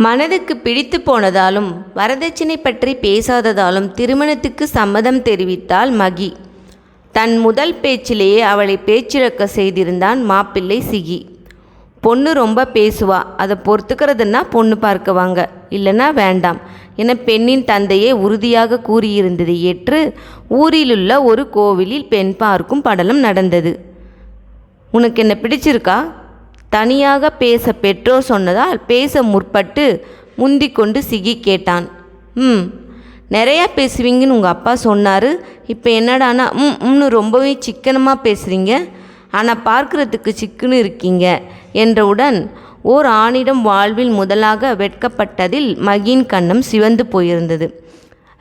மனதுக்கு பிடித்து போனதாலும் வரதட்சணை பற்றி பேசாததாலும் திருமணத்துக்கு சம்மதம் தெரிவித்தாள் மகி. தன் முதல் பேச்சிலேயே அவளை பேச்சிழக்க செய்திருந்தான் மாப்பிள்ளை சிகி. பொண்ணு ரொம்ப பேசுவா, அதை பொறுத்துக்கிறதுன்னா பொண்ணு பார்க்க வாங்க, இல்லைன்னா வேண்டாம் என பெண்ணின் தந்தையே உறுதியாக கூறியிருந்ததை ஏற்று ஊரிலுள்ள ஒரு கோவிலில் பெண் பார்க்கும் படலம் நடந்தது. உனக்கு என்ன பிடிச்சிருக்கா? தனியாக பேச பெற்றோர் சொன்னதால் பேச முற்பட்டு முந்திக்கொண்டு சிகி கேட்டான். நிறையா பேசுவீங்கன்னு உங்கள் அப்பா சொன்னார். இப்போ என்னடானா ரொம்பவே சிக்கனமாக பேசுகிறீங்க, ஆனால் பார்க்குறதுக்கு சிக்குன்னு இருக்கீங்க என்றவுடன் ஓர் ஆணிடம் வாழ்வில் முதலாக வெட்கப்பட்டதில் மகியின் கண்ணம் சிவந்து போயிருந்தது.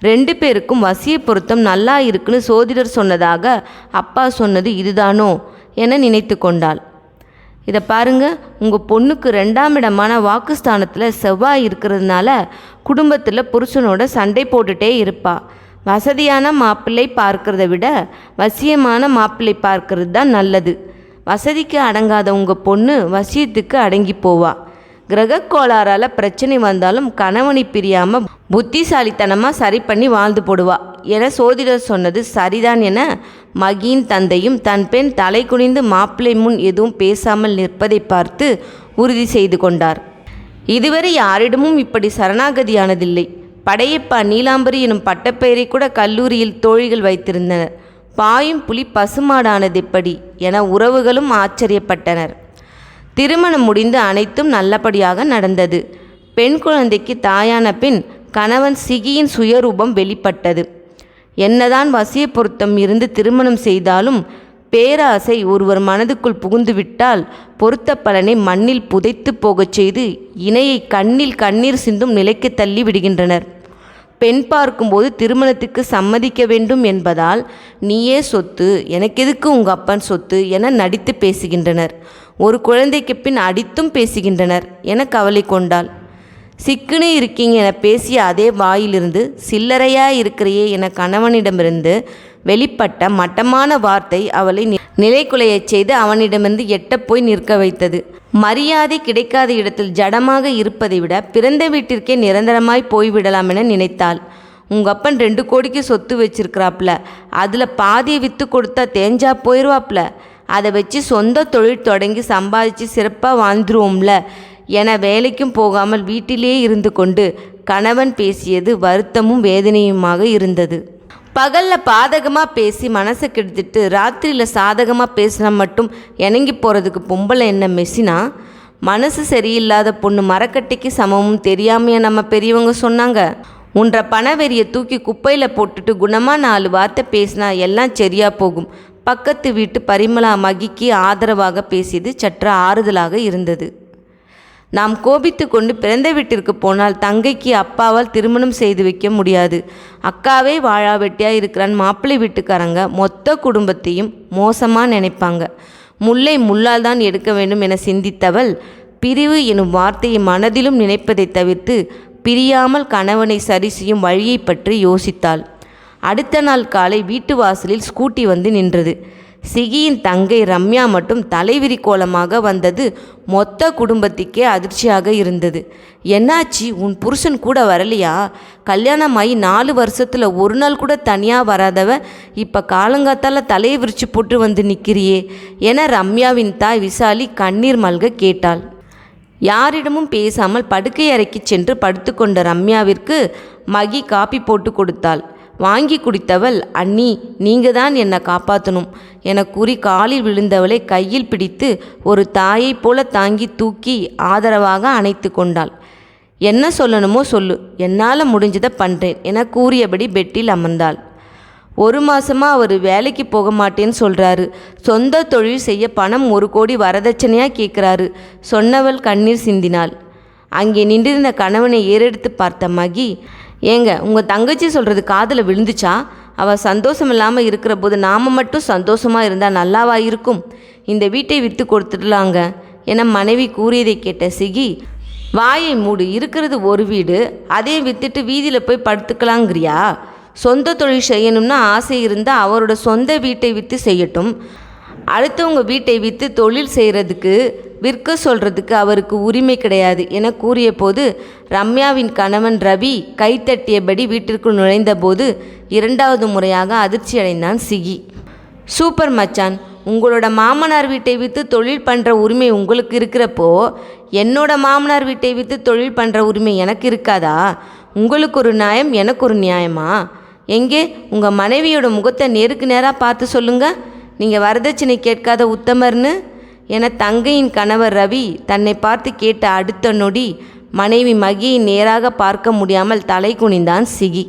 2 பேருக்கும் வசிய பொருத்தம் நல்லா இருக்குன்னு சோதிடர் சொன்னதாக அப்பா சொன்னது இதுதானோ என நினைத்து கொண்டாள். இதை பாருங்க, உங்கள் பொண்ணுக்கு 2ஆம் இடமான வாக்குஸ்தானத்தில் செவ்வாய் இருக்கிறதுனால குடும்பத்தில் புருஷனோட சண்டை போட்டுகிட்டே இருப்பா. வசதியான மாப்பிள்ளை பார்க்கறத விட வசியமான மாப்பிள்ளை பார்க்கறது தான் நல்லது. வசதிக்கு அடங்காத உங்கள் பொண்ணு வசியத்துக்கு அடங்கி போவா. கிரக கோளாறால் பிரச்சனை வந்தாலும் கணவனை பிரியாமல் புத்திசாலித்தனமாக சரி பண்ணி வாழ்ந்து போடுவா என சோதிடர் சொன்னது சரிதான் என மகியின் தந்தையும் தன் பெண் தலை குனிந்து மாப்பிள்ளை முன் எதுவும் பேசாமல் நிற்பதை பார்த்து உறுதி செய்து கொண்டார். இதுவரை யாரிடமும் இப்படி சரணாகதியானதில்லை. படையப்பா நீலாம்பரி எனும் பட்டப்பெயரை கூட கல்லூரியில் தோழிகள் வைத்திருந்தனர். பாயும் புலி பசுமாடானது எப்படி என உறவுகளும் ஆச்சரியப்பட்டனர். திருமணம் முடிந்து அனைத்தும் நல்லபடியாக நடந்தது. பெண் குழந்தைக்கு தாயான பின் கணவன் சிகியின் சுயரூபம் வெளிப்பட்டது. என்னதான் வசிய பொருத்தம் இருந்து திருமணம் செய்தாலும் பேராசை ஒருவர் மனதுக்குள் புகுந்துவிட்டால் பொருத்த பலனை மண்ணில் புதைத்து போகச் செய்து இணையை கண்ணில் கண்ணீர் சிந்தும் நிலைக்கு தள்ளி விடுகின்றனர். பெண் பார்க்கும்போது திருமணத்துக்கு சம்மதிக்க வேண்டும் என்பதால் நீயே சொத்து, எனக்கு எதுக்கு உங்கள் அப்பன் சொத்து என நடித்து பேசுகின்றனர். ஒரு குழந்தைக்கு பின் அடித்தும் பேசுகின்றனர் என கவலை கொண்டாள். சிக்குனே இருக்கீங்க என பேசிய அதே வாயிலிருந்து சில்லறையா இருக்கிறையே என கணவனிடமிருந்து வெளிப்பட்ட மட்டமான வார்த்தை அவளை நிலைகுலையச் செய்து அவனிடமிருந்து எட்டப்போய் நிற்க வைத்தது. மரியாதை கிடைக்காத இடத்தில் ஜடமாக இருப்பதை விட பிறந்த வீட்டிற்கே நிரந்தரமாய் போய்விடலாம் என நினைத்தாள். உங்கள் அப்பன் 2 கோடிக்கு சொத்து வச்சிருக்கிறாப்புல, அதில் பாதியை விற்று கொடுத்தா தேஞ்சா போயிடுவாப்புல, அதை வச்சு சொந்த தொழில் தொடங்கி சம்பாதிச்சு சிறப்பாக வாழ்ந்துருவோம்ல என வேலைக்கும் போகாமல் வீட்டிலேயே இருந்து கொண்டு கணவன் பேசியது வருத்தமும் வேதனையுமாக இருந்தது. பகலில் பாதகமாக பேசி மனசை கெடுத்துட்டு ராத்திரியில் சாதகமாக பேசினா மட்டும் இணங்கி போகிறதுக்கு பொம்பளை என்ன மெஷினா? மனசு சரியில்லாத பொண்ணு மரக்கட்டைக்கு சமமும் தெரியாமையா நம்ம பெரியவங்க சொன்னாங்க? உன்ற பணவெறியை தூக்கி குப்பையில் போட்டுட்டு குணமாக 4 வார்த்தை பேசினா எல்லாம் சரியாக போகும். பக்கத்து வீட்டு பரிமளா மகிக்கு ஆதரவாக பேசியது சற்று ஆறுதலாக இருந்தது. நாம் கோபித்து கொண்டு பிறந்த வீட்டிற்கு போனால் தங்கைக்கு அப்பாவால் திருமணம் செய்து வைக்க முடியாது. அக்காவே வாழா வெட்டியாக இருக்கிறான். மாப்பிள்ளை வீட்டுக்காரங்க மொத்த குடும்பத்தையும் மோசமாக நினைப்பாங்க. முல்லை முள்ளால் தான் எடுக்க வேண்டும் என சிந்தித்தவள் பிரிவு எனும் வார்த்தையை மனதிலும் நினைப்பதை தவிர்த்து பிரியாமல் கணவனை சரி செய்யும் வழியை பற்றி யோசித்தாள். அடுத்த நாள் காலை வீட்டு வாசலில் ஸ்கூட்டி வந்து நின்றது. சிகியின் தங்கை ரம்யா மட்டும் தலைவிரி கோலமாக வந்தது மொத்த குடும்பத்துக்கே அதிர்ச்சியாக இருந்தது. என்னாச்சு, உன் புருஷன் கூட வரலையா? கல்யாணமாகி 4 வருஷத்தில் ஒரு நாள் கூட தனியாக வராதவ இப்போ காலங்காத்தால் தலையை விரிச்சு போட்டு வந்து நிற்கிறியே என ரம்யாவின் தாய் விசாலி கண்ணீர் மல்க கேட்டாள். யாரிடமும் பேசாமல் படுக்கை அறைக்கு சென்று படுத்துக்கொண்ட ரம்யாவிற்கு மகி காப்பி போட்டு கொடுத்தாள். வாங்கி குடித்தவள், அண்ணி நீங்கள் தான் என்னை காப்பாற்றணும் என கூறி காலில் விழுந்தவளை கையில் பிடித்து ஒரு தாயை போல தாங்கி தூக்கி ஆதரவாக அணைத்து கொண்டாள். என்ன சொல்லணுமோ சொல்லு, என்னால் முடிஞ்சதை பண்ணுறேன் என கூறியபடி பெட்டில் அமர்ந்தாள். 1 மாதமாக அவர் வேலைக்கு போக மாட்டேன்னு சொல்கிறாரு. சொந்த தொழில் செய்ய பணம் 1 கோடி வரதட்சணையாக கேட்குறாரு சொன்னவள் கண்ணீர் சிந்தினாள். அங்கே நின்றிருந்த கணவனை ஏறெடுத்து பார்த்த மகி, ஏங்க உங்கள் தங்கச்சி சொல்கிறது காதில் விழுந்துச்சா? அவள் சந்தோஷம் இல்லாமல் இருக்கிற போது நாம் மட்டும் சந்தோஷமாக இருந்தால் நல்லாவா இருக்கும்? இந்த வீட்டை விற்று கொடுத்துடலாங்க என மனைவி கூறியதை கேட்ட சிகி, வாயை மூடு, இருக்கிறது ஒரு வீடு, அதையும் விற்றுட்டு வீதியில் போய் படுத்துக்கலாங்கிறியா? சொந்த தொழில் செய்யணும்னா ஆசை இருந்தால் அவரோட சொந்த வீட்டை விற்று செய்யட்டும். அடுத்தவங்க வீட்டை விற்று தொழில் செய்கிறதுக்கு விற்க சொல்கிறதுக்கு அவருக்கு உரிமை கிடையாது என கூறிய போது ரம்யாவின் கணவன் ரவி கைத்தட்டியபடி வீட்டிற்குள் நுழைந்தபோது இரண்டாவது முறையாக அதிர்ச்சியடைந்தான் சிகி. சூப்பர் மச்சான், உங்களோட மாமனார் வீட்டை விற்று தொழில் பண்ணுற உரிமை உங்களுக்கு இருக்கிறப்போ என்னோட மாமனார் வீட்டை விற்று தொழில் பண்ணுற உரிமை எனக்கு இருக்காதா? உங்களுக்கு ஒரு நியாயம், எனக்கு ஒரு நியாயமா? எங்கே உங்கள் மனைவியோட முகத்தை நேருக்கு நேராக பார்த்து சொல்லுங்கள், நீங்கள் வரதட்சணை கேட்காத உத்தமர்னு என தங்கையின் கணவர் ரவி தன்னை பார்த்து கேட்ட அடுத்த நொடி மனைவி மகியை நேராக பார்க்க முடியாமல் தலை குனிந்தான் சிகி.